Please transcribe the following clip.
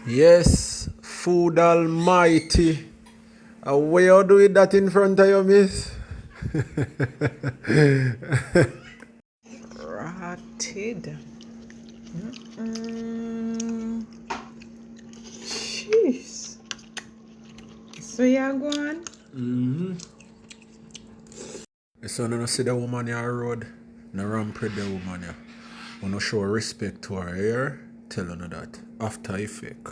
Yes, food almighty. What you do with that in front of you, miss? Rotted. Mm-mm. Jeez. So you're going? So you see the woman on the road, no rampant the woman. You no show respect to her here. Tell her that. After effect.